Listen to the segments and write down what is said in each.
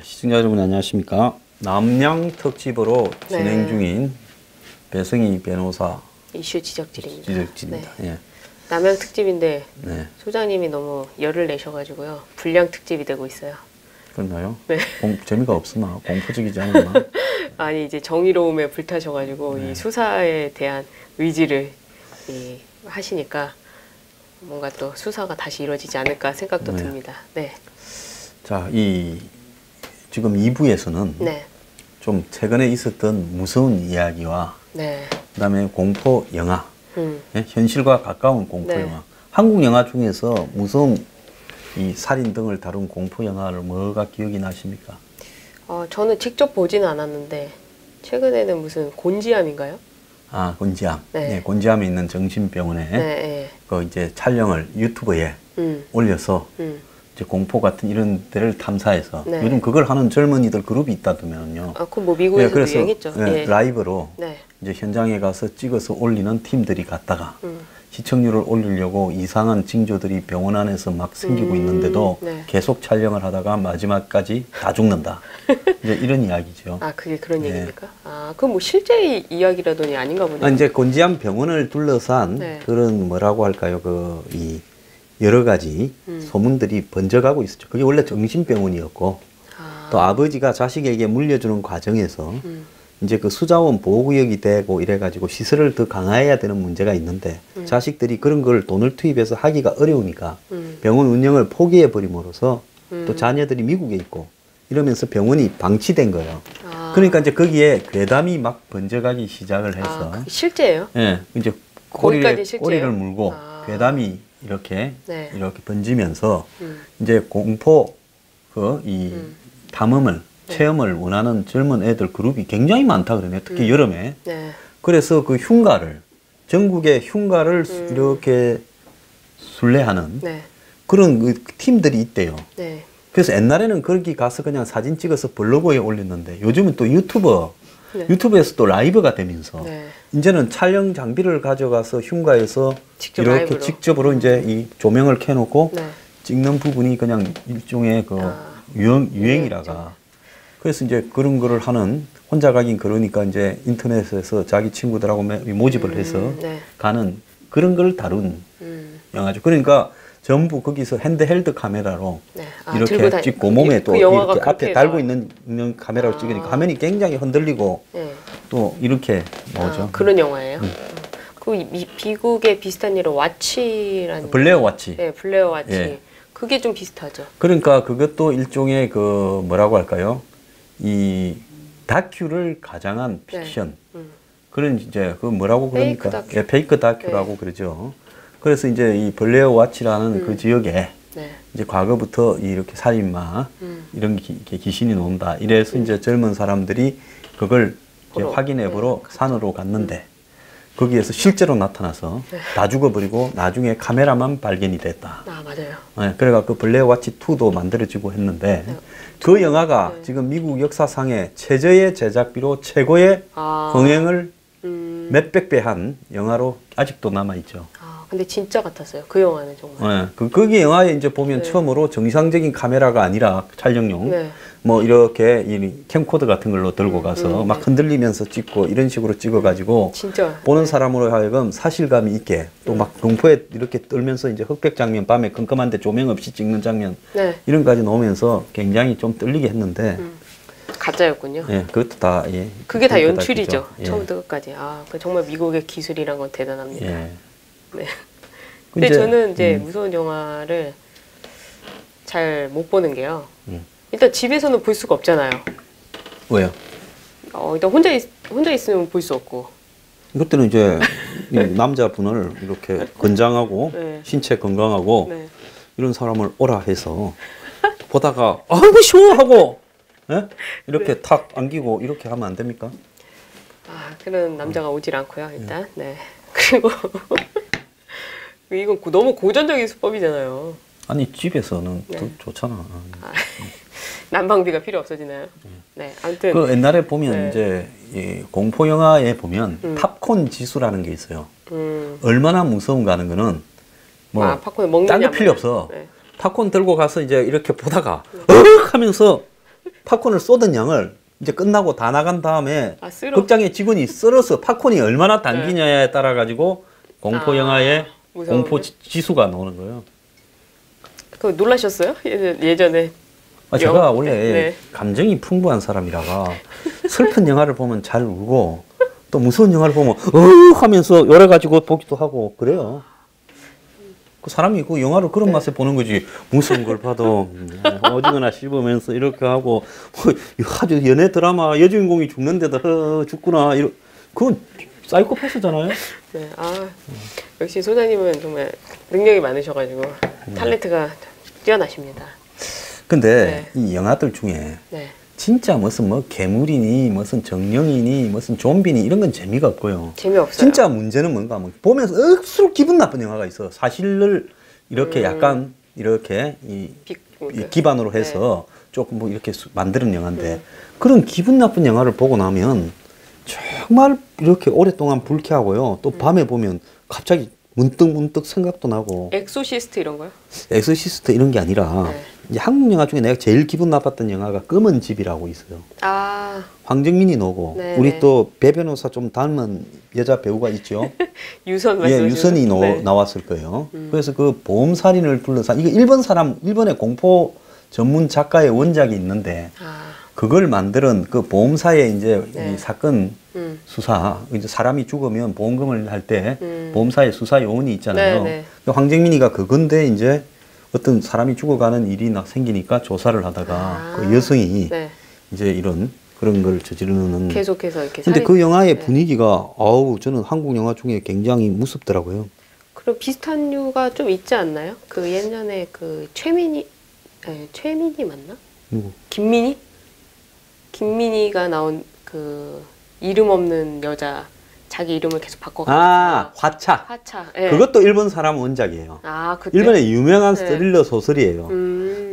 시청자 여러분 안녕하십니까. 남양 특집으로 진행 중인 배승희 변호사 이슈 지적질입니다. 지적질입니다. 네. 예. 남양 특집인데 네. 소장님이 너무 열을 내셔가지고요. 불량 특집이 되고 있어요. 그렇나요? 네. 재미가 없으나 공포적이지 않았나? 아니 이제 정의로움에 불타셔가지고 네. 이 수사에 대한 의지를 하시니까 뭔가 또 수사가 다시 이루어지지 않을까 생각도 네. 듭니다. 네. 자, 지금 2부에서는 네. 좀 최근에 있었던 무서운 이야기와 네. 그다음에 공포 영화, 예? 현실과 가까운 공포 네. 영화. 한국 영화 중에서 무서운 이 살인 등을 다룬 공포 영화를 뭐가 기억이 나십니까? 저는 직접 보지는 않았는데 최근에는 무슨 곤지암인가요? 아, 곤지암. 네. 네, 곤지암에 있는 정신병원에 네. 그 이제 촬영을 유튜브에 올려서 이제 공포 같은 이런 데를 탐사해서 네. 요즘 그걸 하는 젊은이들 그룹이 있다더면요. 그럼 뭐 미국에서도 그래서 유행했죠. 예. 라이브로 네. 이제 현장에 가서 찍어서 올리는 팀들이 갔다가 시청률을 올리려고 이상한 징조들이 병원 안에서 막 생기고 있는데도 네. 계속 촬영을 하다가 마지막까지 다 죽는다. 이제 이런 이야기죠. 아, 그게 그런 네. 얘기입니까? 아, 그럼 뭐 실제 이야기라더니 아닌가 보네요. 이제 곤지암 병원을 둘러싼 네. 그런 뭐라고 할까요? 이 여러 가지 소문들이 번져가고 있었죠. 그게 원래 정신병원이었고 또 아버지가 자식에게 물려주는 과정에서 이제 그 수자원 보호구역이 되고 이래가지고 시설을 더 강화해야 되는 문제가 있는데 자식들이 그런 걸 돈을 투입해서 하기가 어려우니까 병원 운영을 포기해 버림으로써 또 자녀들이 미국에 있고 이러면서 병원이 방치된 거예요. 그러니까 이제 거기에 괴담이 막 번져가기 시작을 해서 그게 실제예요? 예, 이제 거기까지 실제예요? 꼬리를 물고 괴담이 이렇게 네. 번지면서 이제 공포 탐험을 체험을 원하는 젊은 애들 그룹이 굉장히 많다 그러네요. 특히 여름에. 네. 그래서 그 흉가를 전국의 흉가를 이렇게 순례하는 네. 그런 그 팀들이 있대요. 네. 그래서 옛날에는 거기 가서 그냥 사진 찍어서 블로그에 올렸는데 요즘은 또 네. 유튜브에서 또 라이브가 되면서 네. 이제는 촬영 장비를 가져가서 흉가에서 직접 이렇게 라이브로. 직접으로 이제 이 조명을 켜놓고 네. 찍는 부분이 그냥 일종의 그 유행이라가. 그래서 이제 그런 거를 하는 혼자 가긴 그러니까 이제 인터넷에서 자기 친구들하고 모집을 해서 네. 가는 그런 걸 다룬 영화죠. 그러니까 전부 거기서 핸드헬드 카메라로 네. 이렇게 찍고 몸에 또 그 영화가 이렇게 앞에 그렇게 달고 있는 카메라로 찍으니까 화면이 굉장히 흔들리고 네. 또 이렇게 나오죠. 그런 영화예요? 그 미국의 비슷한 예로 왓치라는 블레어 왓치. 네, 블레어 왓치. 예. 그게 좀 비슷하죠. 그러니까 그것도 일종의 그 뭐라고 할까요? 이 다큐를 가장한 픽션. 그런 이제 그 뭐라고 페이크 그럽니까? 다큐. 예, 페이크 다큐라고 그러죠. 그래서 이제 이 블레어 왓치라는 그 지역에 네. 이제 과거부터 이렇게 살인마 이런 귀신이 논다. 이래서 이제 젊은 사람들이 그걸 이제 확인해 보러 산으로 갔는데 거기에서 실제로 나타나서 다 죽어버리고 나중에 카메라만 발견이 됐다. 아, 맞아요. 네, 그래갖고 블레어 왓치 2도 만들어지고 했는데 그 영화가 지금 미국 역사상의 최저의 제작비로 최고의 흥행을 몇백 배 한 영화로 아직도 남아있죠. 근데 진짜 같았어요. 그 영화는 정말. 네, 거기 영화에 이제 보면 처음으로 정상적인 카메라가 아니라 촬영용 네. 뭐 이렇게 이 캠코더 같은 걸로 들고 가서 막 흔들리면서 찍고 이런 식으로 찍어가지고 진짜. 보는 사람으로 하여금 사실감이 있게 또 막 공포에 이렇게 떨면서 이제 흑백 장면 밤에 컴컴한데 조명 없이 찍는 장면 네. 이런까지 나오면서 굉장히 좀 떨리게 했는데 가짜였군요. 예, 그것도 다 예. 그게 다 연출이죠. 예. 처음부터 끝까지. 그 정말 미국의 기술이란 건 대단합니다. 예. 네. 근데 저는 이제 무서운 영화를 잘 못 보는 게요. 일단 집에서는 볼 수가 없잖아요. 왜요? 일단 혼자 있으면 볼 수 없고. 이것들은 이제 이 남자분을 이렇게 건장하고 네. 신체 건강하고 네. 이런 사람을 오라 해서 보다가 아이고 시원하고 예? 이렇게 탁 안기고 이렇게 하면 안 됩니까? 그런 남자가 오질 않고요. 일단. 네. 그리고 이건 너무 고전적인 수법이잖아요. 아니 집에서는 더 좋잖아. 난방비가 필요 없어지나요? 네, 아무튼 그 옛날에 보면 이제 이 공포 영화에 보면 팝콘 지수라는 게 있어요. 얼마나 무서운가 하는 거는 뭐 팝콘을 먹느냐 딴 거 필요 없어. 네. 팝콘 들고 가서 이제 이렇게 보다가 으악 하면서 팝콘을 쏟은 양을 이제 끝나고 다 나간 다음에 쓸어. 극장의 직원이 썰어서 팝콘이 얼마나 당기냐에 따라 가지고 공포 영화의 공포 지수가 나오는 거예요. 그거 놀라셨어요? 예전에. 제가 원래 감정이 풍부한 사람이라가 슬픈 영화를 보면 잘 울고 또 무서운 영화를 보면 하면서 열어 가지고 보기도 하고 그래요. 그 사람이 그 영화를 그런 맛에 보는 거지. 무서운 걸 봐도 어디거나 씹으면서 이렇게 하고 아주 연애 드라마 여주인공이 죽는데도 죽구나 이런 그건 사이코패스잖아요. 네, 역시 소장님은 정말 능력이 많으셔가지고 탤런트가 뛰어나십니다. 근데 이 영화들 중에 진짜 무슨 뭐 괴물이니 무슨 정령이니 무슨 좀비니 이런 건 재미가 없고요. 재미없어요. 진짜 문제는 뭔가 하면 보면서 억수로 기분 나쁜 영화가 있어. 사실을 이렇게 약간 이렇게 이 기반으로 해서 조금 뭐 이렇게 만드는 영화인데 그런 기분 나쁜 영화를 보고 나면 정말 이렇게 오랫동안 불쾌하고요. 또 밤에 보면 갑자기 문득 생각도 나고. 엑소시스트 이런 거요? 엑소시스트 이런 게 아니라 이제 한국 영화 중에 내가 제일 기분 나빴던 영화가 검은 집이라고 있어요. 황정민이 나오고 우리 또 배 변호사 좀 닮은 여자 배우가 있죠. 유선 유선이 나왔을 거예요. 그래서 그 보험살인을 불러서 이거 일본의 공포 전문 작가의 원작이 있는데 그걸 만드는 그 보험사의 이제 이 사건 수사, 이제 사람이 죽으면 보험금을 할 때 보험사의 수사 요원이 있잖아요. 황정민이가 그건데 이제 어떤 사람이 죽어가는 일이 생기니까 조사를 하다가 그 여성이 이제 이런 그런 걸 저지르는 계속해서 이렇게. 근데 그 영화의 분위기가 저는 한국 영화 중에 굉장히 무섭더라고요. 그럼 비슷한 류가 좀 있지 않나요? 그 예전에 그 최민희 맞나? 누구? 김민희가 나온 그 이름 없는 여자 자기 이름을 계속 바꿔가지고. 화차. 네. 그것도 일본 사람 원작이에요. 그때? 일본의 유명한 스릴러 소설이에요.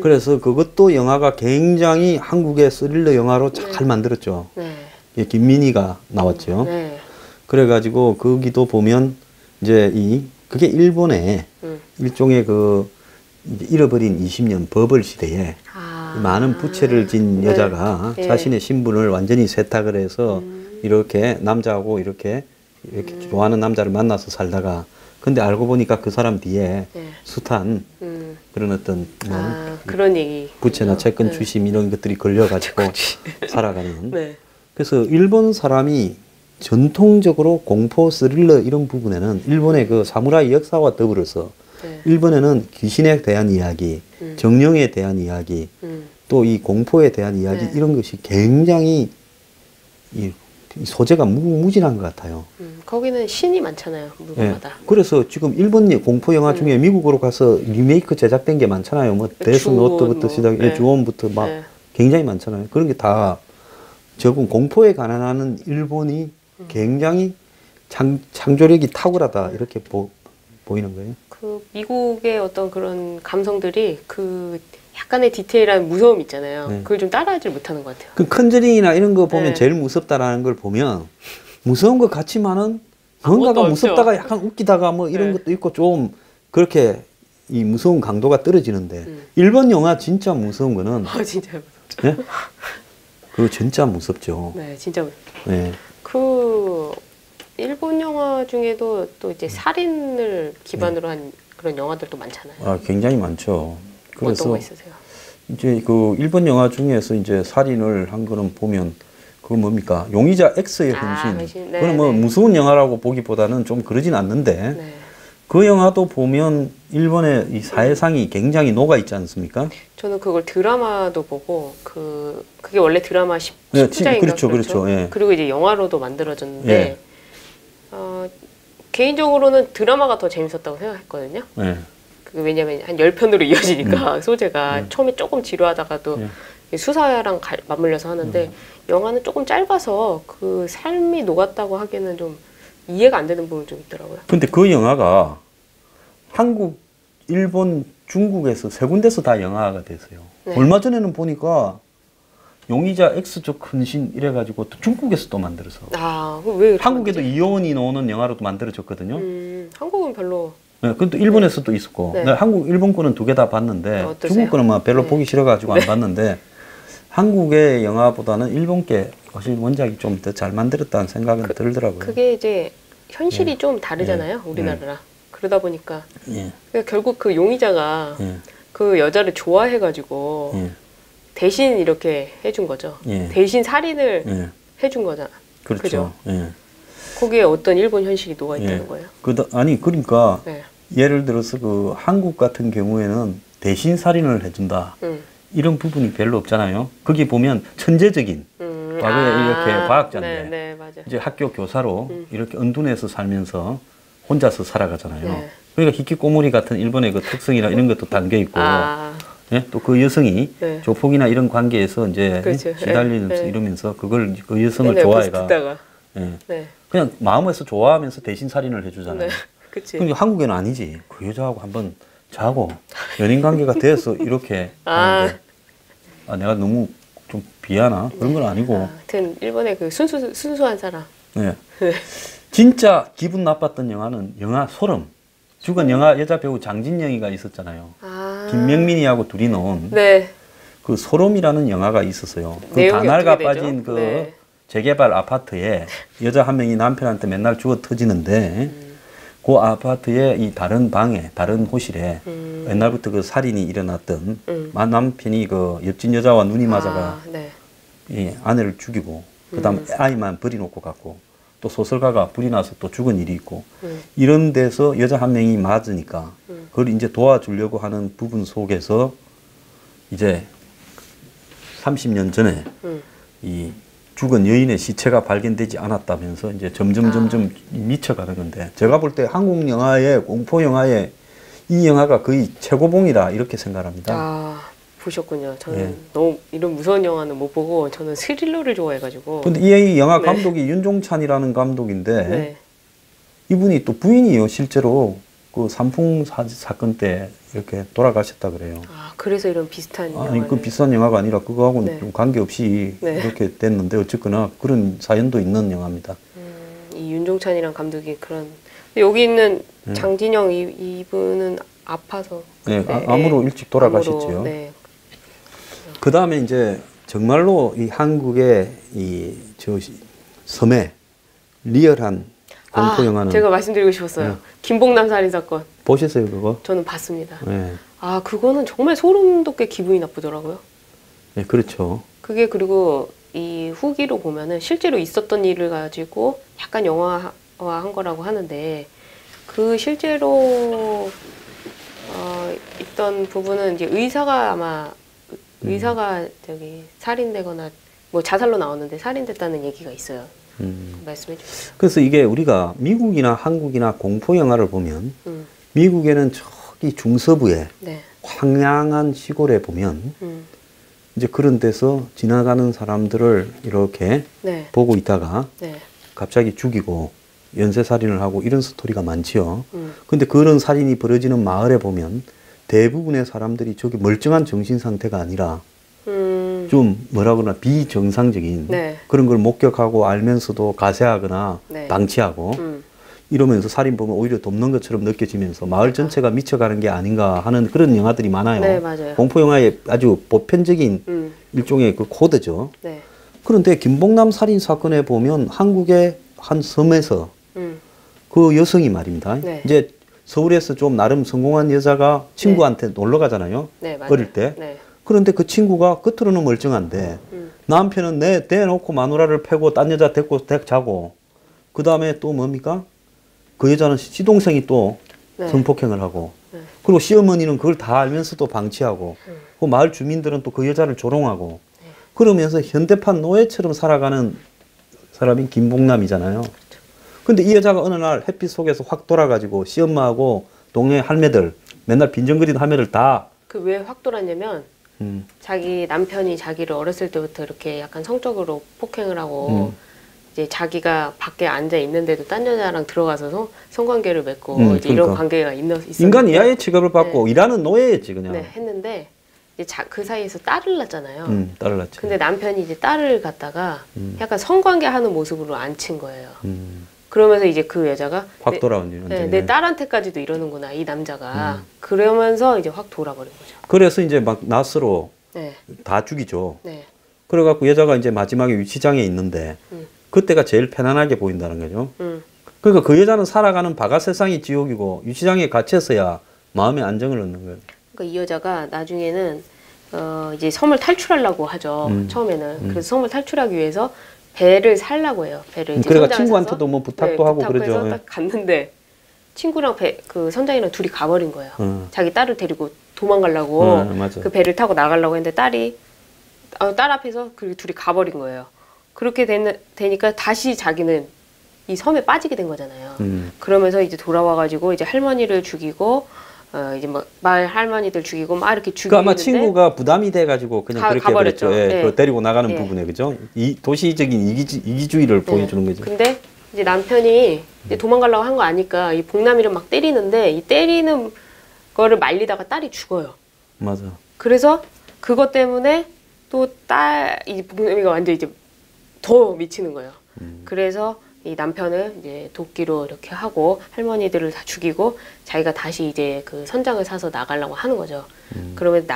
그래서 그것도 영화가 굉장히 한국의 스릴러 영화로 잘 만들었죠. 김민희가 나왔죠. 그래가지고 거기도 보면 이제 그게 일본의 일종의 그 이제 잃어버린 20년 버블 시대에 많은 부채를 진 여자가 자신의 신분을 완전히 세탁을 해서 이렇게 남자하고 이렇게 좋아하는 남자를 만나서 살다가 근데 알고 보니까 그 사람 뒤에 숱한 그런 어떤 그런 얘기 부채나 채권 추심 이런 것들이 걸려가지고 살아가는. 그래서 일본 사람이 전통적으로 공포 스릴러 이런 부분에는 일본의 그 사무라이 역사와 더불어서 일본에는 귀신에 대한 이야기, 정령에 대한 이야기, 또 이 공포에 대한 이야기 이런 것이 굉장히 이 소재가 무진한 것 같아요. 거기는 신이 많잖아요, 물건마다. 그래서 지금 일본 공포 영화 중에 미국으로 가서 리메이크 제작된 게 많잖아요. 뭐 데스노트부터 시작해 주원부터 막 굉장히 많잖아요. 그런 게 다 저건 공포에 관한하는 일본이 굉장히 창조력이 탁월하다 이렇게 보이는 거예요. 그 미국의 어떤 그런 감성들이 그 약간의 디테일한 무서움 있잖아요. 그걸 좀 따라하지 못하는 것 같아요. 그 컨저링이나 이런 거 보면 제일 무섭다라는 걸 보면 무서운 것 같지만은 뭔가가 무섭다가 약간 웃기다가 뭐 이런 것도 있고 좀 그렇게 이 무서운 강도가 떨어지는데 일본 영화 진짜 무서운 거는 진짜 무섭죠. 그거 진짜 무섭죠. 네, 진짜 무섭죠. 그 일본 영화 중에도 또 이제 살인을 기반으로 한 그런 영화들도 많잖아요. 굉장히 많죠. 그래서 어떤 거 있으세요? 이제 그 일본 영화 중에서 이제 살인을 한 거는 보면 그 뭡니까 용의자 X의 헌신. 그건 뭐 무서운 영화라고 보기보다는 좀 그러진 않는데 그 영화도 보면 일본의 이 사회상이 굉장히 녹아 있지 않습니까? 저는 그걸 드라마도 보고 그게 원래 드라마 19장인가 그렇죠. 그리고 이제 영화로도 만들어졌는데 개인적으로는 드라마가 더 재밌었다고 생각했거든요. 왜냐면 한 10편으로 이어지니까 소재가 처음에 조금 지루하다가도 수사랑 맞물려서 하는데 영화는 조금 짧아서 그 삶이 녹았다고 하기에는 좀 이해가 안 되는 부분이 좀 있더라고요. 근데 그 영화가 한국, 일본, 중국에서 세 군데서 다 영화가 됐어요. 얼마 전에는 보니까 용의자 X적 헌신 이래가지고 또 중국에서 또 만들어서. 왜 한국에도 이효원이 나오는 영화로도 만들어졌거든요. 한국은 별로. 근데 일본에서도 있었고, 일본 거는 2개 다 봤는데, 어떠세요? 중국 거는 막 별로 보기 싫어가지고 안 봤는데, 한국의 영화보다는 일본 게 훨씬 원작이 좀 더 잘 만들었다는 생각은 들더라고요. 그게 이제 현실이 좀 다르잖아요, 우리나라랑. 그러다 보니까 그러니까 결국 그 용의자가 그 여자를 좋아해가지고 대신 이렇게 해준 거죠. 대신 살인을 해준 거잖아. 그렇죠. 그죠? 거기에 어떤 일본 현실이 녹아 있다는 거예요. 아니 그러니까 예를 들어서 그 한국 같은 경우에는 대신 살인을 해준다. 이런 부분이 별로 없잖아요. 거기 보면 천재적인 과거에 이렇게 과학자인데 네, 맞아요. 이제 학교 교사로 이렇게 은둔해서 살면서 혼자서 살아가잖아요. 그러니까 히키코모리 같은 일본의 그 특성이나 이런 것도 담겨 있고 또 그 여성이 조폭이나 이런 관계에서 이제 그렇죠. 시달리면서 이러면서 그걸 그 여성을 좋아해가 그냥 마음에서 좋아하면서 대신 살인을 해주잖아요. 근데 한국에는 아니지. 그 여자하고 한번 자고 연인 관계가 돼서 이렇게 하는데 내가 너무 좀 비하나 그런 건 아니고. 하여튼 일본의 그 순수한 사람. 진짜 기분 나빴던 영화는 영화 소름. 죽은 영화 여자 배우 장진영이가 있었잖아요. 김명민이하고 둘이 나온 그 소름이라는 영화가 있었어요. 그 다날가 빠진 그 재개발 아파트에 여자 한 명이 남편한테 맨날 죽어 터지는데 그 아파트의 이 다른 방에, 다른 호실에 옛날부터 그 살인이 일어났던 남편이 그 옆집 여자와 눈이 맞아가 이 아내를 죽이고 그다음 아이만 버려놓고 갔고 또 소설가가 불이 나서 또 죽은 일이 있고 이런 데서 여자 한 명이 맞으니까 그걸 이제 도와주려고 하는 부분 속에서 이제 30년 전에 이 죽은 여인의 시체가 발견되지 않았다면서 이제 점점 미쳐가는 건데 제가 볼 때 한국 영화의 공포 영화의 이 영화가 거의 최고봉이다 이렇게 생각합니다. 보셨군요. 저는 너무 이런 무서운 영화는 못 보고 저는 스릴러를 좋아해가지고. 근데 이 영화 감독이 윤종찬이라는 감독인데 이분이 또 부인이요 실제로 그 산풍 사건 때 이렇게 돌아가셨다 그래요. 그래서 이런 비슷한 영화. 아니 그 비슷한 영화가 아니라 그거하고는 좀 관계없이 이렇게 됐는데 어쨌거나 그런 사연도 있는 영화입니다. 이 윤종찬이란 감독이 그런. 여기 있는 장진영 이분은 아파서. 암으로 일찍 돌아가셨죠. 그 다음에 이제 정말로 이 한국의 이 저 섬에 리얼한 공포 영화는 제가 말씀드리고 싶었어요. 김봉남 살인 사건. 보셨어요 그거? 저는 봤습니다. 그거는 정말 소름 돋게 기분이 나쁘더라고요. 그렇죠. 그게 그리고 이 후기로 보면은 실제로 있었던 일을 가지고 약간 영화화한 거라고 하는데 그 실제로 있던 부분은 이제 의사가 저기 살인되거나 뭐 자살로 나오는데 살인됐다는 얘기가 있어요. 말씀해 주세요. 그래서 이게 우리가 미국이나 한국이나 공포 영화를 보면 미국에는 저기 중서부에 황량한 시골에 보면 이제 그런 데서 지나가는 사람들을 이렇게 보고 있다가 갑자기 죽이고 연쇄살인을 하고 이런 스토리가 많지요. 근데 그런 살인이 벌어지는 마을에 보면 대부분의 사람들이 저기 멀쩡한 정신 상태가 아니라 좀 뭐라 그러나 비정상적인 그런 걸 목격하고 알면서도 가세하거나 방치하고 이러면서 살인범을 오히려 돕는 것처럼 느껴지면서 마을 전체가 미쳐가는 게 아닌가 하는 그런 영화들이 많아요. 맞아요. 공포 영화의 아주 보편적인 일종의 그 코드죠. 그런데 김봉남 살인 사건에 보면 한국의 한 섬에서 그 여성이 말입니다. 이제 서울에서 좀 나름 성공한 여자가 친구한테 놀러 가잖아요. 어릴 때. 그런데 그 친구가 겉으로는 멀쩡한데 남편은 내놓고 마누라를 패고 딴 여자 데리고 자고 그 다음에 또 뭡니까? 그 여자는 시동생이 또 성폭행을 하고 그리고 시어머니는 그걸 다 알면서도 방치하고 그 마을 주민들은 또 그 여자를 조롱하고 그러면서 현대판 노예처럼 살아가는 사람이 김봉남이잖아요. 근데 이 여자가 어느 날 햇빛 속에서 확 돌아가지고 시엄마하고 동네 할매들 맨날 빈정거리는 할매들 다 그 왜 확 돌았냐면 자기 남편이 자기를 어렸을 때부터 이렇게 약간 성적으로 폭행을 하고 이제 자기가 밖에 앉아 있는데도 딴 여자랑 들어가서 성관계를 맺고 이제 그러니까. 이런 관계가 있었는데 인간 이하의 취급을 받고 일하는 노예였지 그냥. 했는데 이제 그 사이에서 딸을 낳잖아요. 딸을 낳지. 근데 남편이 이제 딸을 갖다가 약간 성관계 하는 모습으로 앉힌 거예요. 그러면서 이제 그 여자가 확 돌아온 내 딸한테까지도 이러는구나 이 남자가. 그러면서 이제 확 돌아버린 거죠. 그래서 이제 막 낫으로 다 죽이죠. 그래갖고 여자가 이제 마지막에 유치장에 있는데 그때가 제일 편안하게 보인다는 거죠. 그러니까 그 여자는 살아가는 바가 세상이 지옥이고 유치장에 갇혔어야 마음의 안정을 얻는 거예요. 그러니까 이 여자가 나중에는 이제 섬을 탈출하려고 하죠. 처음에는. 그래서 섬을 탈출하기 위해서 배를 살라고 해요. 배를 이제 그래가 선장을 친구한테도 사서, 뭐 부탁도 하고 부탁을 그러죠. 해서 딱 갔는데 친구랑 그 선장이랑 둘이 가버린 거예요. 자기 딸을 데리고 도망가려고 그 배를 타고 나가려고 했는데 딸이 딸 앞에서 그 둘이 가버린 거예요. 그렇게 되니까 다시 자기는 이 섬에 빠지게 된 거잖아요. 그러면서 이제 돌아와가지고 이제 할머니를 죽이고 이제 막 마을 할머니들 죽이고 막 이렇게 죽이는데. 그 아마 친구가 부담이 돼가지고 그냥 그렇게 가버렸죠. 예, 네. 그 데리고 나가는 네. 부분에 그죠? 이 도시적인 이기주의를 보여주는 거죠. 근데 이제 남편이 이제 도망가려고 한 거 아니까 이 복남이를 막 때리는데 이 때리는 거를 말리다가 딸이 죽어요. 맞아. 그래서 그것 때문에 또 이 복남이가 완전 이제 더 미치는 거예요. 그래서 이 남편을 이제 도끼로 이렇게 하고 할머니들을 다 죽이고 자기가 다시 이제 그 선장을 사서 나가려고 하는 거죠. 그러면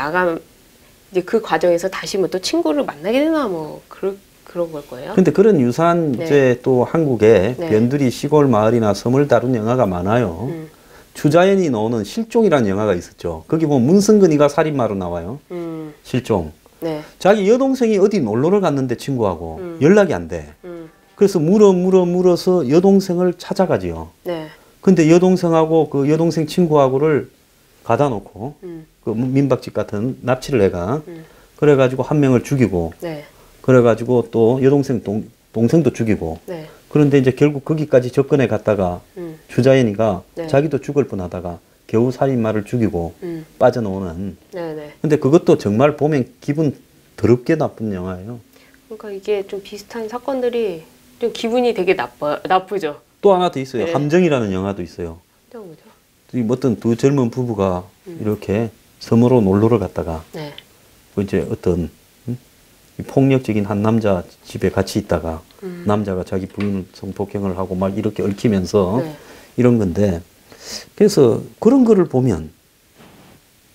이제 그 과정에서 다시 뭐 또 친구를 만나게 되나 뭐 그런 걸 거예요. 근데 그런 유사한 네. 이제 또 한국에 네. 변두리 시골 마을이나 섬을 다룬 영화가 많아요. 추자연이 나오는 실종이라는 영화가 있었죠. 거기 보면 문승근이가 살인마로 나와요. 실종. 네. 자기 여동생이 어디 놀러를 갔는데 친구하고 연락이 안 돼. 그래서 물어서 여동생을 찾아가지요. 네. 근데 여동생하고 그 여동생 친구하고를 가다 놓고 그 민박집 같은 납치를 해가 그래가지고 한 명을 죽이고 네. 그래가지고 또 여동생 동생도 죽이고 네. 그런데 이제 결국 거기까지 접근해 갔다가 추자연이가 네. 자기도 죽을 뻔하다가 겨우 살인마를 죽이고 빠져나오는. 네. 근데 그것도 정말 보면 기분 더럽게 나쁜 영화예요. 그러니까 이게 좀 비슷한 사건들이 좀 기분이 되게 나쁘죠. 또 하나 더 있어요. 네. 함정이라는 영화도 있어요. 어떤 거죠? 이 어떤 두 젊은 부부가 이렇게 섬으로 놀러를 갔다가 네. 그 이제 어떤 이 폭력적인 한 남자 집에 같이 있다가 남자가 자기 부인을 성폭행을 하고 막 이렇게 얽히면서 네. 이런 건데 그래서 그런 거를 보면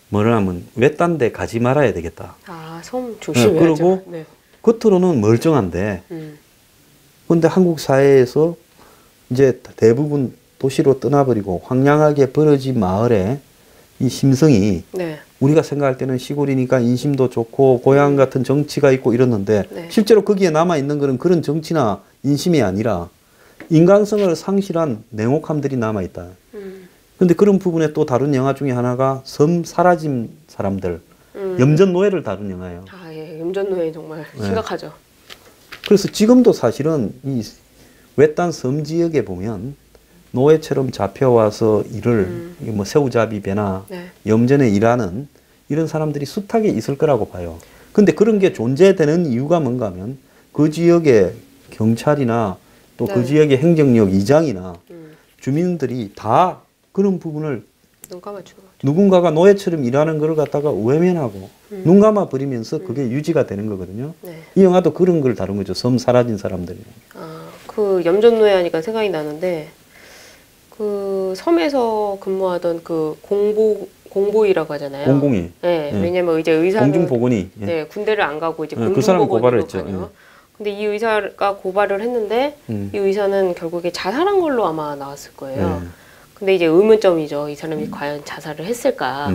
뭐라면 외딴 데 가지 말아야 되겠다. 섬 조심해야죠. 그리고 네. 겉으로는 멀쩡한데 근데 한국 사회에서 이제 대부분 도시로 떠나버리고 황량하게 벌어진 마을에 이 심성이 네. 우리가 생각할 때는 시골이니까 인심도 좋고 고향 같은 정치가 있고 이러는데 네. 실제로 거기에 남아있는 것은 그런 정치나 인심이 아니라 인간성을 상실한 냉혹함들이 남아있다. 근데 그런 부분에 또 다룬 영화 중에 하나가 섬 사라진 사람들, 염전노예를 다룬 영화예요. 예. 염전노예 정말 심각하죠. 그래서 지금도 사실은 이 외딴 섬 지역에 보면 노예처럼 잡혀와서 일을 뭐 새우잡이 배나 네. 염전에 일하는 이런 사람들이 숱하게 있을 거라고 봐요. 근데 그런 게 존재되는 이유가 뭔가 하면 그 지역의 경찰이나 또 그 네. 지역의 행정력 이장이나 주민들이 다 그런 부분을 눈 감아주는 거죠. 누군가가 노예처럼 일하는 걸 갖다가 외면하고 눈 감아 버리면서 그게 유지가 되는 거거든요. 네. 이 영화도 그런 걸 다룬 거죠. 섬 사라진 사람들. 그 염전노예 하니까 생각이 나는데 그 섬에서 근무하던 그 공보이라고 하잖아요. 공공이. 네. 예. 왜냐면 이제 의사는 공중보건이. 예. 네, 군대를 안 가고 이제 그 사람 고발을 공중보건으로 했죠. 가요. 근데 이 의사가 고발을 했는데 이 의사는 결국에 자살한 걸로 아마 나왔을 거예요. 근데 이제 의문점이죠. 이 사람이 과연 자살을 했을까?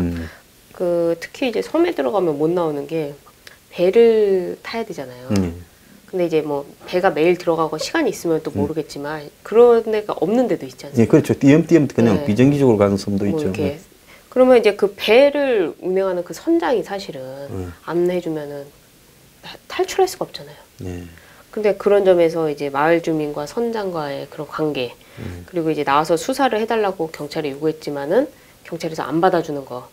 그 특히 이제 섬에 들어가면 못 나오는 게 배를 타야 되잖아요. 근데 이제 뭐 배가 매일 들어가고 시간이 있으면 또 모르겠지만 그런 데가 없는 데도 있지 않습니까? 예, 그렇죠. 띄엄띄엄 그냥 네. 비정기적으로 가는 섬도 뭐 있죠. 이렇게. 네. 그러면 이제 그 배를 운행하는 그 선장이 사실은 안내해주면은 탈출할 수가 없잖아요. 네. 근데 그런 점에서 이제 마을 주민과 선장과의 그런 관계 그리고 이제 나와서 수사를 해달라고 경찰에 요구했지만은 경찰에서 안 받아주는 거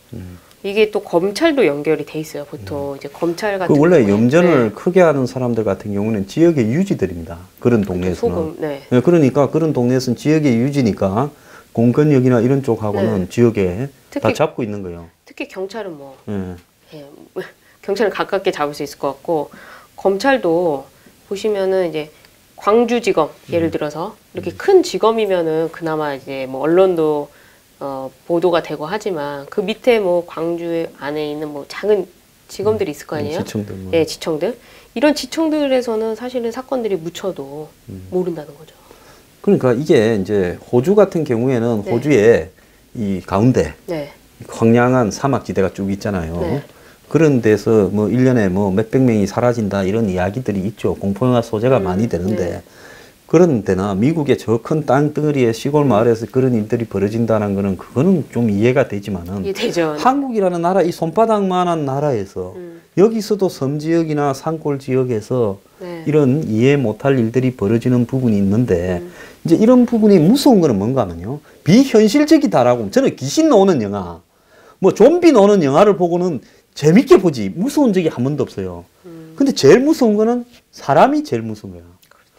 이게 또 검찰도 연결이 돼 있어요. 보통 이제 검찰 같은 그 원래 경우에. 염전을 네. 크게 하는 사람들 같은 경우는 지역의 유지들입니다. 그런 동네에서는. 소금, 네. 네, 그러니까 그런 동네에서는 지역의 유지니까 공권력이나 이런 쪽하고는 네. 지역에 다 특히- 잡고 있는 거예요. 특히 경찰은 뭐 예. 예, 경찰은 가깝게 잡을 수 있을 것 같고 검찰도 보시면은 이제 광주지검 예를 들어서 이렇게 큰 지검이면은 그나마 이제 뭐 언론도 보도가 되고 하지만 그 밑에 뭐 광주 안에 있는 뭐 작은 직원들이 있을 거 아니에요? 지청들. 뭐. 네, 지청들. 이런 지청들에서는 사실은 사건들이 묻혀도 모른다는 거죠. 그러니까 이게 이제 호주 같은 경우에는 네. 호주에 이 가운데 네. 황량한 사막지대가 쭉 있잖아요. 네. 그런 데서 뭐 1년에 뭐 몇백 명이 사라진다 이런 이야기들이 있죠. 공포영화 소재가 많이 되는데 네. 그런 데나 미국의 저 큰 땅덩어리의 시골 마을에서 그런 일들이 벌어진다는 거는 그거는 좀 이해가 되지만은 이해되죠. 한국이라는 나라, 이 손바닥만한 나라에서 여기서도 섬 지역이나 산골 지역에서 네. 이런 이해 못할 일들이 벌어지는 부분이 있는데 이제 이런 부분이 무서운 거는 뭔가 하면요. 비현실적이다라고. 저는 귀신 나오는 영화, 뭐 좀비 나오는 영화를 보고는 재밌게 보지 무서운 적이 한 번도 없어요. 근데 제일 무서운 거는 사람이 제일 무서운 거야.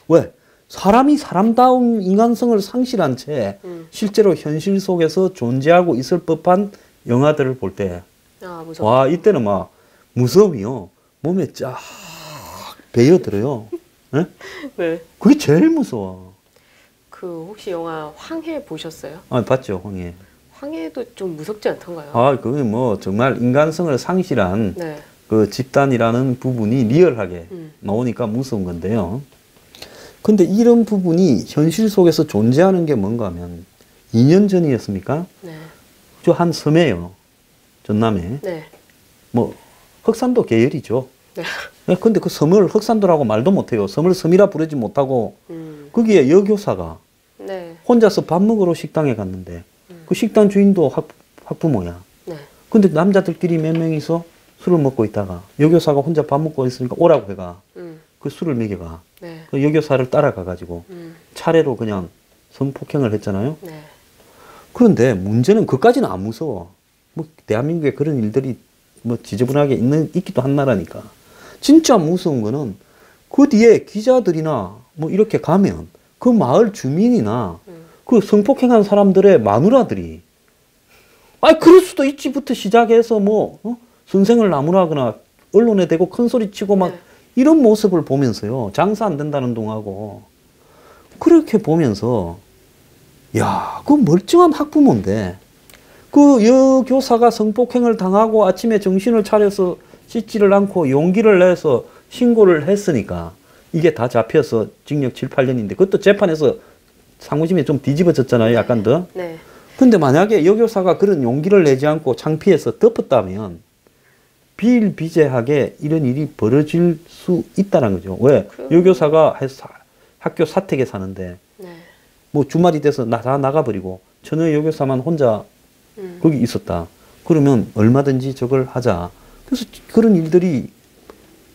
왜? 사람이 사람다운 인간성을 상실한 채 실제로 현실 속에서 존재하고 있을 법한 영화들을 볼 때, 아, 무섭다. 와, 이때는 막 무서움이요. 몸에 쫙 배어들어요. 네? 네. 그게 제일 무서워. 그 혹시 영화 황해 보셨어요? 아, 봤죠, 황해. 황해도 좀 무섭지 않던가요? 아, 그게 뭐 정말 인간성을 상실한 네. 그 집단이라는 부분이 리얼하게 나오니까 무서운 건데요. 근데 이런 부분이 현실 속에서 존재하는 게 뭔가 하면 2년 전이었습니까? 네. 저 한 섬에요. 전남에. 네. 뭐 흑산도 계열이죠. 네. 네, 근데 그 섬을 흑산도라고 말도 못해요. 섬을 섬이라 부르지 못하고 거기에 여교사가 네. 혼자서 밥 먹으러 식당에 갔는데 그 식당 주인도 학부모야. 네. 근데 남자들끼리 몇 명이서 술을 먹고 있다가 여교사가 혼자 밥 먹고 있으니까 오라고 해가 그 술을 먹여가. 네. 그 여교사를 따라가 가지고 차례로 그냥 성폭행을 했잖아요. 네. 그런데 문제는 그까지는 안 무서워. 뭐 대한민국에 그런 일들이 뭐 지저분하게 있기도 한 나라니까. 진짜 무서운 거는 그 뒤에 기자들이나 뭐 이렇게 가면 그 마을 주민이나 그 성폭행한 사람들의 마누라들이 아, 그럴 수도 있지부터 시작해서 뭐 선생을 나무라거나 언론에 대고 큰 소리 치고 막 네. 이런 모습을 보면서요. 장사 안 된다는 동하고 그렇게 보면서 야, 그 멀쩡한 학부모인데 그 여교사가 성폭행을 당하고 아침에 정신을 차려서 씻지를 않고 용기를 내서 신고를 했으니까 이게 다 잡혀서 징역 7, 8년인데 그것도 재판에서 상무심에 좀 뒤집어졌잖아요. 약간 더. 네. 근데 만약에 여교사가 그런 용기를 내지 않고 창피해서 덮었다면 비일비재하게 이런 일이 벌어질 수 있다는 거죠. 왜? 여교사가 학교 사택에 사는데 네. 뭐 주말이 돼서 다 나가버리고 처녀 여교사만 혼자 거기 있었다. 그러면 얼마든지 저걸 하자. 그래서 그런 일들이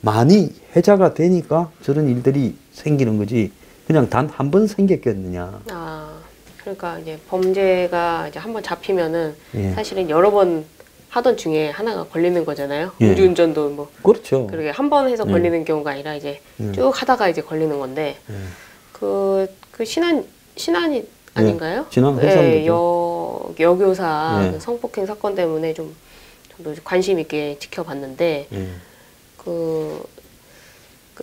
많이 해자가 되니까 저런 일들이 생기는 거지. 그냥 단 한 번 생겼겠느냐. 아, 그러니까 이제 범죄가 이제 한번 잡히면은 예. 사실은 여러 번 하던 중에 하나가 걸리는 거잖아요. 예. 음주운전도 뭐 그렇죠. 그렇게 한 번 해서 예. 걸리는 경우가 아니라 이제 쭉 하다가 이제 걸리는 건데 예. 그 신안이 아닌가요? 신안 흑산도죠. 여교사 예. 그 성폭행 사건 때문에 좀 저도 관심 있게 지켜봤는데 예. 그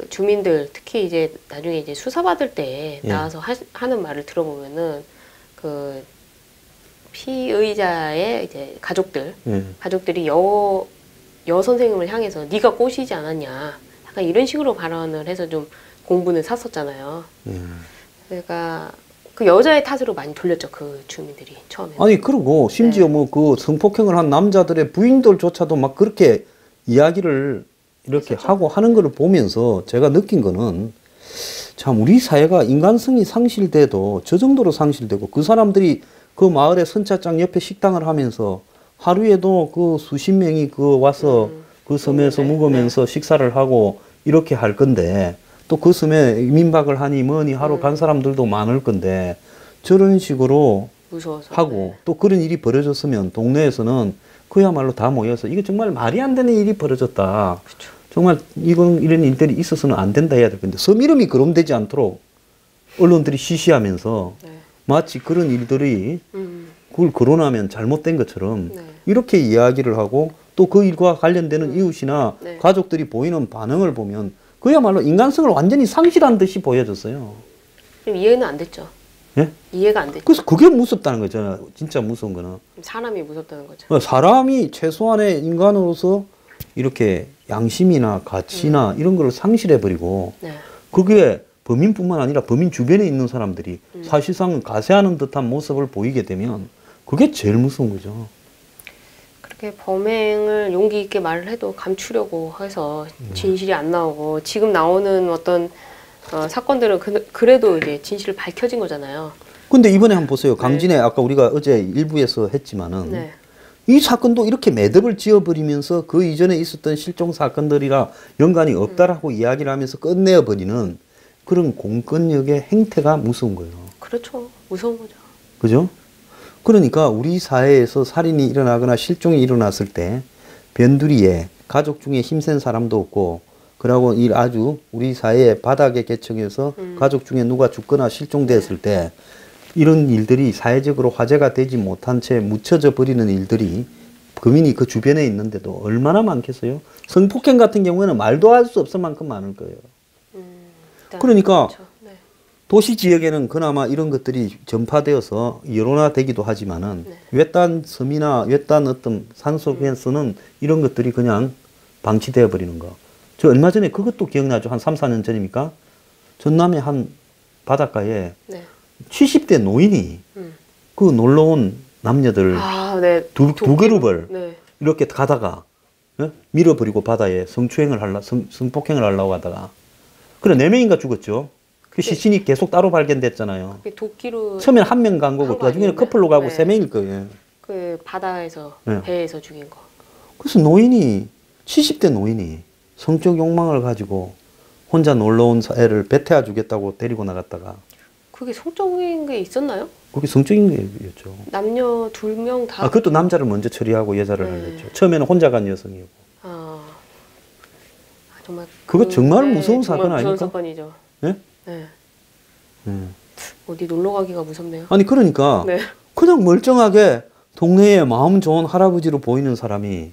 주민들 특히 이제 나중에 이제 수사받을 때 예. 나와서 하는 말을 들어보면은 그 피의자의 이제 가족들이 여 선생님을 향해서 네가 꼬시지 않았냐 약간 이런 식으로 발언을 해서 좀 공분을 샀었잖아요. 그러니까 그 여자의 탓으로 많이 돌렸죠 그 주민들이 처음에. 아니 그리고 심지어 네. 뭐 그 성폭행을 한 남자들의 부인들조차도 막 그렇게 이야기를 이렇게 했었죠. 하고 하는 거를 보면서 제가 느낀 거는 참 우리 사회가 인간성이 상실돼도 저 정도로 상실되고 그 사람들이 그 마을의 선착장 옆에 식당을 하면서 하루에도 그 수십 명이 그 와서 그 섬에서 묵으면서 식사를 하고 이렇게 할 건데 또 그 섬에 민박을 하니 뭐니 하러 간 사람들도 많을 건데 저런 식으로 무서워서 하고 또 그런 일이 벌어졌으면 동네에서는 그야말로 다 모여서 이게 정말 말이 안 되는 일이 벌어졌다. 그쵸. 정말 이런 일들이 있어서는 안 된다 해야 될 건데 섬 이름이 거론되지 않도록 언론들이 시시하면서 네. 마치 그런 일들이 그걸 거론하면 잘못된 것처럼 네. 이렇게 이야기를 하고 또 그 일과 관련되는 이웃이나 네. 가족들이 보이는 반응을 보면 그야말로 인간성을 완전히 상실한 듯이 보여졌어요. 좀 이해는 안 됐죠. 예? 이해가 안 됐죠. 그래서 그게 무섭다는 거잖아요. 진짜 무서운 거는. 사람이 무섭다는 거죠. 사람이 최소한의 인간으로서 이렇게 양심이나 가치나 이런 걸 상실해버리고 네. 그게 범인뿐만 아니라 범인 주변에 있는 사람들이 사실상 가세하는 듯한 모습을 보이게 되면 그게 제일 무서운 거죠. 그렇게 범행을 용기 있게 말을 해도 감추려고 해서 진실이 안 나오고 지금 나오는 어떤 사건들은 그래도 이제 진실을 밝혀진 거잖아요. 근데 이번에 한번 보세요. 강진에 아까 우리가 어제 일부에서 했지만은 네. 이 사건도 이렇게 매듭을 지어버리면서 그 이전에 있었던 실종 사건들이라 연관이 없다라고 이야기를 하면서 끝내어버리는 그런 공권력의 행태가 무서운 거예요. 그렇죠. 무서운 거죠. 그죠? 그러니까 우리 사회에서 살인이 일어나거나 실종이 일어났을 때 변두리에 가족 중에 힘센 사람도 없고 그러고 아주 우리 사회의 바닥의 계층에서 가족 중에 누가 죽거나 실종됐을 때 이런 일들이 사회적으로 화제가 되지 못한 채 묻혀져 버리는 일들이 범인이 그 주변에 있는데도 얼마나 많겠어요? 성폭행 같은 경우에는 말도 할 수 없을 만큼 많을 거예요. 그러니까 그렇죠. 네. 도시 지역에는 그나마 이런 것들이 전파되어서 여론화되기도 하지만은 네. 외딴 섬이나 외딴 어떤 산속에서는 이런 것들이 그냥 방치되어 버리는 거. 저 얼마 전에 그것도 기억나죠? 한 3, 4년 전입니까? 전남의 한 바닷가에 네. 70대 노인이 그 놀러 온 남녀들 네. 두 그룹을 네. 이렇게 가다가 밀어버리고 바다에 성폭행을 하려고 하다가 그래 4명인가 죽었죠. 그 시신이 계속 따로 발견됐잖아요. 도끼로 처음엔 한 명 간 거고 나중에는 커플로 가고 네. 3명일 거예요. 그 바다에서 네. 배에서 죽인 거. 그래서 70대 노인이 성적 욕망을 가지고 혼자 놀러 온 애를 배태워 주겠다고 데리고 나갔다가 그게 성적인 게 있었나요? 그게 성적인 거였죠. 남녀 2명 다. 그것도 남자를 먼저 처리하고 여자를 하랬죠. 처음에는 혼자 간 여성이고. 정말 그거 정말 무서운 정말 사건 아닙니까? 무서운 사건이죠. 네? 네. 네. 어디 놀러 가기가 무섭네요. 아니 그러니까 네. 그냥 멀쩡하게 동네에 마음 좋은 할아버지로 보이는 사람이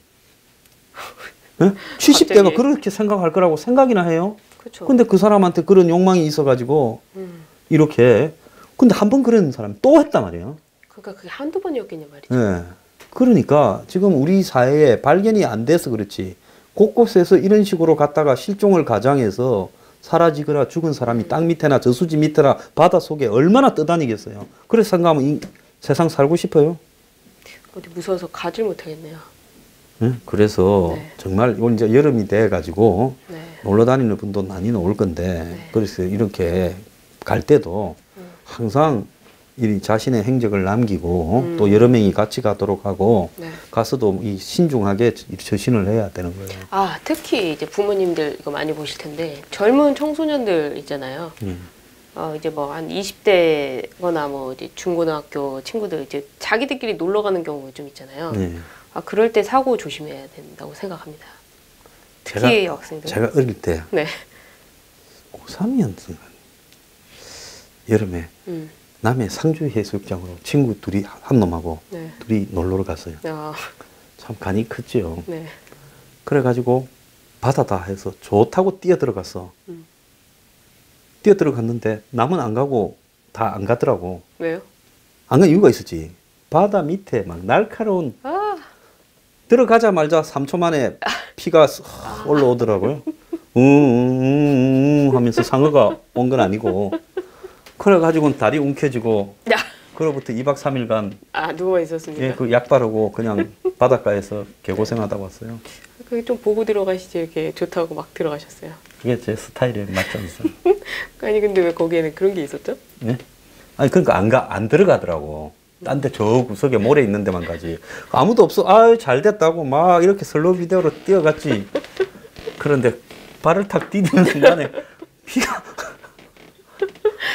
네? 70대가 갑자기. 그렇게 생각할 거라고 생각이나 해요? 그렇죠. 근데 그 사람한테 그런 욕망이 있어가지고 이렇게 근데 한 번 그런 사람이 또 했단 말이에요. 그러니까 그게 한두 번이었겠냐 말이죠. 네. 그러니까 지금 우리 사회에 발견이 안 돼서 그렇지 곳곳에서 이런 식으로 갔다가 실종을 가장해서 사라지거나 죽은 사람이 땅 밑에나 저수지 밑에나 바다 속에 얼마나 떠다니겠어요. 그래서 생각하면 세상 살고 싶어요. 어디 무서워서 가질 못하겠네요. 네? 그래서 네. 정말 이제 여름이 돼가지고 네. 놀러 다니는 분도 많이 올 건데 네. 그래서 이렇게 갈 때도 항상 이 자신의 행적을 남기고 또 여러 명이 같이 가도록 하고 네. 가서도 이 신중하게 처신을 해야 되는 거예요. 특히 이제 부모님들 이거 많이 보실 텐데 젊은 청소년들 있잖아요. 이제 뭐 한 20대거나 뭐 이제 중고등학교 친구들 이제 자기들끼리 놀러 가는 경우 좀 있잖아요. 네. 그럴 때 사고 조심해야 된다고 생각합니다. 특히 학생들. 제가 어릴 때 네. 고3이었던가 여름에 남해 상주 해수욕장으로 친구 둘이 한 놈하고 네. 둘이 놀러를 갔어요. 참 간이 컸지요. 네. 그래가지고 바다다 해서 좋다고 뛰어 들어갔어. 뛰어 들어갔는데 남은 안 가고 다 안 가더라고. 왜요? 안 간 이유가 있었지. 바다 밑에 막 날카로운 들어가자마자 3초 만에 피가 올라오더라고요. 하면서 상어가 온 건 아니고 그래가지고는 다리 움켜쥐고 그로부터 2박 3일간 누워 있었습니다. 예, 그 약 바르고 그냥 바닷가에서 개고생하다 왔어요. 그게 좀 보고 들어가시지 이렇게 좋다고 막 들어가셨어요. 그게 제 스타일에 맞지 않습니까? 아니 근데 왜 거기에는 그런 게 있었죠? 예? 아니 그러니까 안 들어가더라고. 딴 데 저 구석에 모래 있는 데만 가지. 아무도 없어. 아유 잘 됐다고 막 이렇게 슬로우 비디오로 뛰어갔지. 그런데 발을 탁 디디는 순간에 피가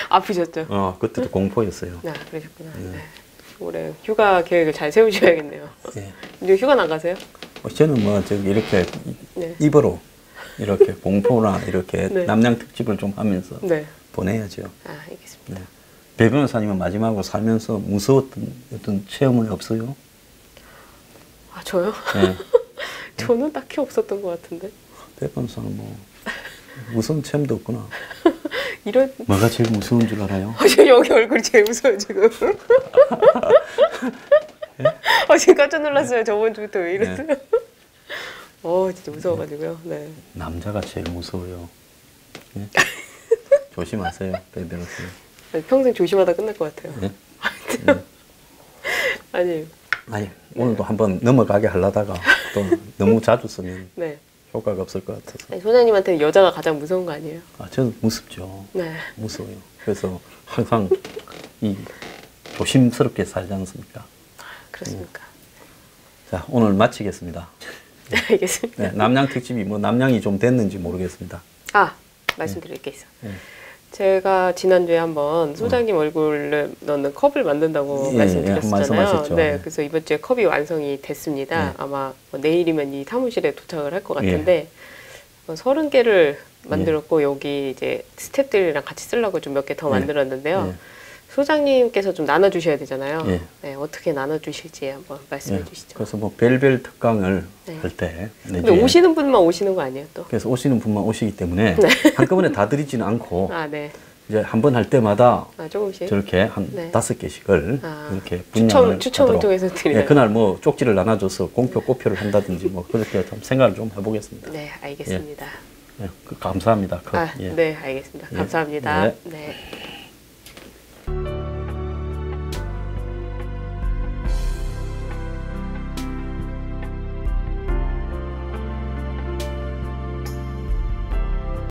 아프셨죠? 그때도 공포였어요. 그러셨구나. 네. 올해 휴가 계획을 잘 세우셔야겠네요. 예. 이제 휴가 나가세요? 저는 뭐 저기 이렇게 네. 입으로 이렇게 공포나 이렇게 네. 남양 특집을 좀 하면서 네. 보내야죠. 알겠습니다. 네. 배 변호사님은 마지막으로 살면서 무서웠던 어떤 체험은 없어요? 저요? 네. 저는 딱히 없었던 것 같은데. 배 변호사는 뭐 무서운 체험도 없구나. 이런. 뭐가 제일 무서운 줄 알아요? 여기 얼굴이 제일 무서워요 지금. 지금 깜짝 놀랐어요. 저번 주부터 왜 이랬어요? 진짜 무서워가지고요. 네. 남자가 제일 무서워요. 예? 조심하세요, 배병 씨. 평생 조심하다 끝날 것 같아요. 예? 아니 오늘도 한번 넘어가게 하려다가 또 너무 자주 쓰면 네. 효과가 없을 것 같아서. 아니, 소장님한테는 여자가 가장 무서운 거 아니에요? 저는 무섭죠. 네. 무서워요. 그래서 항상 조심스럽게 살지 않습니까? 그렇습니까? 자, 오늘 마치겠습니다. 네, 알겠습니다. 네, 남양 특집이 뭐 남양이 좀 됐는지 모르겠습니다. 말씀드릴 게 있어요. 네. 제가 지난주에 한번 소장님 얼굴을 넣는 컵을 만든다고 말씀드렸었잖아요. 말씀하셨죠. 네, 그래서 이번 주에 컵이 완성이 됐습니다. 아마 내일이면 이 사무실에 도착을 할 것 같은데 30개를 만들었고 여기 이제 스태프들이랑 같이 쓰려고 좀 몇 개 더 만들었는데요. 소장님께서 좀 나눠주셔야 되잖아요. 네, 어떻게 나눠주실지 한번 말씀해 주시죠. 그래서 뭐 별별 특강을 할 때. 근데 오시는 분만 오시는 거 아니에요, 또? 그래서 오시는 분만 오시기 때문에 한꺼번에 다 드리지는 않고 네. 이제 한 번 할 때마다 조금씩 저렇게 한 5개씩을 이렇게 분양을 추첨을 통해서 드리나요? 그날 뭐 쪽지를 나눠줘서 공표, 꼬표를 한다든지 뭐 그렇게 좀 생각을 좀 해보겠습니다. 네, 알겠습니다. 감사합니다. 네, 알겠습니다. 감사합니다. 네.